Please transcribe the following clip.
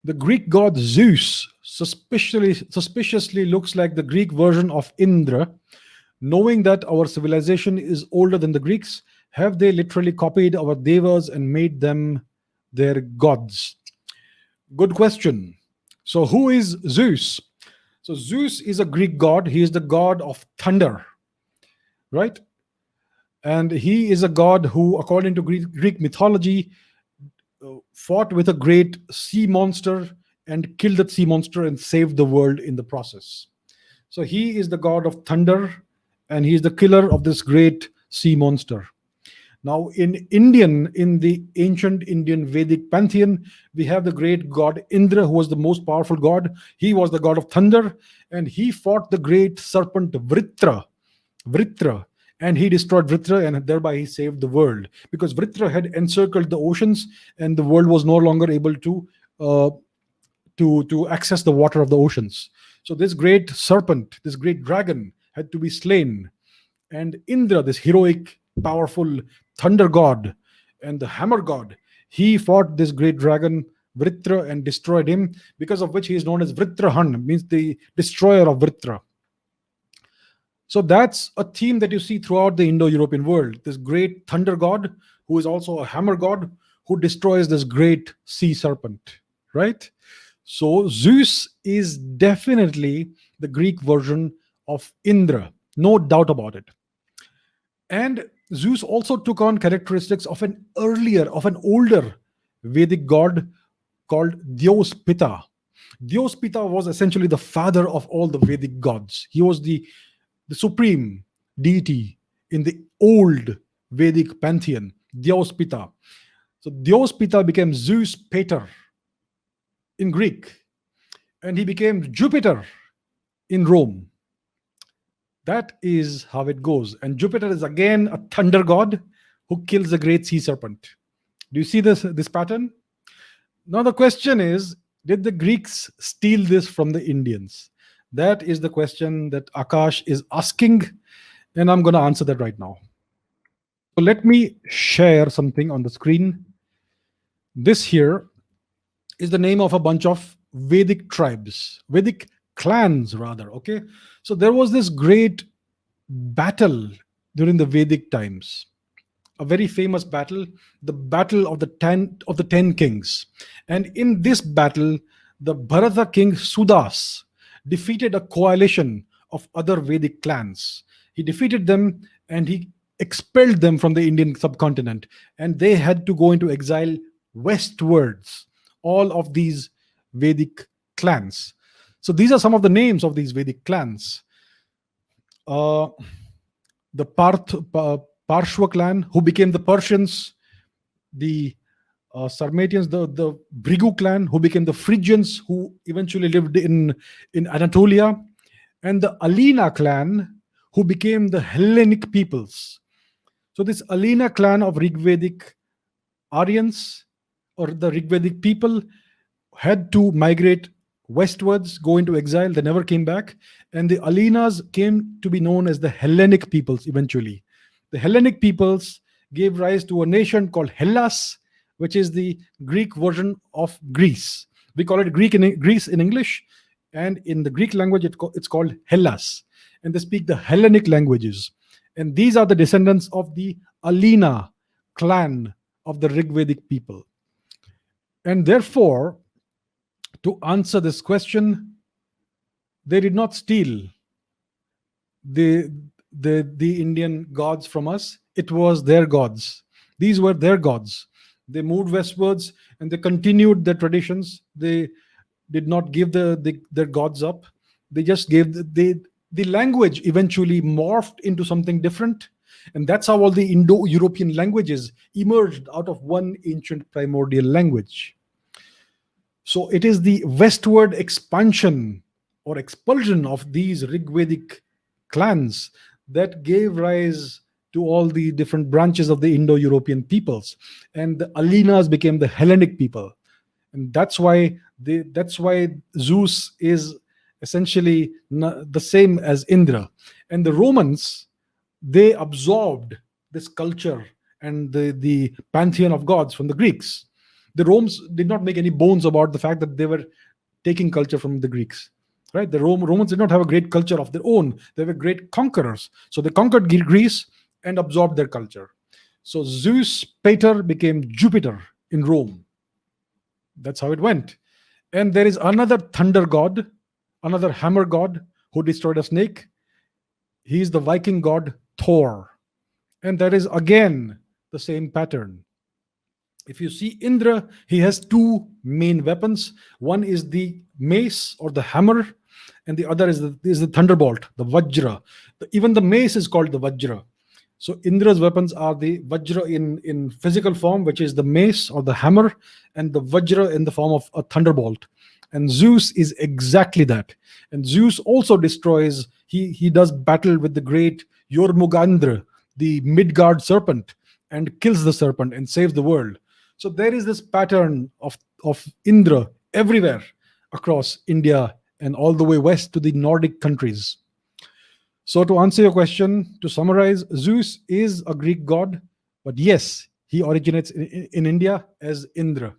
The Greek god Zeus suspiciously looks like the Greek version of Indra. Knowing that our civilization is older than the Greeks, have they literally copied our devas and made them their gods? Good question. So, who is Zeus? So, Zeus is a Greek god. He is the god of thunder, right? And he is a god who, according to Greek mythology, fought with a great sea monster and killed that sea monster and saved the world in the process. So he is the god of thunder and he is the killer of this great sea monster. Now, in the ancient Indian Vedic pantheon, we have the great god Indra, who was the most powerful god. He was the god of thunder, and he fought the great serpent Vritra, and he destroyed Vritra, and thereby he saved the world because Vritra had encircled the oceans, and the world was no longer able uh, to access the water of the oceans. So this great serpent, this great dragon, had to be slain, and Indra, this heroic, powerful thunder god and the hammer god, he fought this great dragon Vritra and destroyed him, because of which he is known as Vritrahan, means the destroyer of Vritra. So that's a theme that you see throughout the Indo-European world. This great thunder god, who is also a hammer god, who destroys this great sea serpent, right? So Zeus is definitely the Greek version of Indra, no doubt about it. And Zeus also took on characteristics of an older Vedic god called Dios Pita. Dios Pita was essentially the father of all the Vedic gods. He was the supreme deity in the old Vedic pantheon, Dios Pita. So Dios Pita became Zeus Pater in Greek, and he became Jupiter in Rome. That is how it goes. And Jupiter is again a thunder god who kills the great sea serpent. Do you see this pattern? Now the question is, did the Greeks steal this from the Indians? That is the question that Akash is asking, and I'm going to answer that right now. So let me share something on the screen. This here is the name of a bunch of Vedic tribes, Vedic clans rather, okay? So there was this great battle during the Vedic times, a very famous battle, the battle of the 10 kings. And in this battle, the Bharata king Sudas defeated a coalition of other Vedic clans. He defeated them and he expelled them from the Indian subcontinent, and they had to go into exile westwards, all of these Vedic clans. So these are some of the names of these Vedic clans. The Parshva clan, who became the Persians, the Sarmatians, the Brigu clan, who became the Phrygians, who eventually lived in Anatolia, and the Alina clan, who became the Hellenic peoples. So this Alina clan of Rigvedic Aryans, or the Rigvedic people, had to migrate westwards, go into exile. They never came back. And the Alinas came to be known as the Hellenic peoples eventually. The Hellenic peoples gave rise to a nation called Hellas, which is the Greek version of Greece. We call it Greece in English, and in the Greek language, it's called Hellas. And they speak the Hellenic languages. And these are the descendants of the Alina clan of the Rigvedic people. And therefore, to answer this question, they did not steal the Indian gods from us. It was their gods. These were their gods. They moved westwards and they continued their traditions. They did not give their gods up. They just gave the language eventually morphed into something different. And that's how all the Indo-European languages emerged out of one ancient primordial language. So it is the westward expansion or expulsion of these Rigvedic clans that gave rise to all the different branches of the Indo-European peoples. And the Alinas became the Hellenic people. And that's why Zeus is essentially the same as Indra. And the Romans, they absorbed this culture and the pantheon of gods from the Greeks. The Romans did not make any bones about the fact that they were taking culture from the Greeks. Right? The Romans did not have a great culture of their own. They were great conquerors. So they conquered Greece and absorbed their culture. So Zeus Pater became Jupiter in Rome. That's how it went. And there is another thunder god, another hammer god who destroyed a snake. He is the Viking god Thor. And that is again the same pattern. If you see Indra, he has two main weapons. One is the mace or the hammer, and the other is the thunderbolt, the Vajra. Even the mace is called the Vajra. So Indra's weapons are the Vajra in physical form, which is the mace or the hammer, and the Vajra in the form of a thunderbolt. And Zeus is exactly that. And Zeus also destroys, he does battle with the great Jormungandr, the Midgard serpent, and kills the serpent and saves the world. So there is this pattern of Indra everywhere across India and all the way west to the Nordic countries. So to answer your question, to summarize, Zeus is a Greek god, but yes, he originates in India as Indra.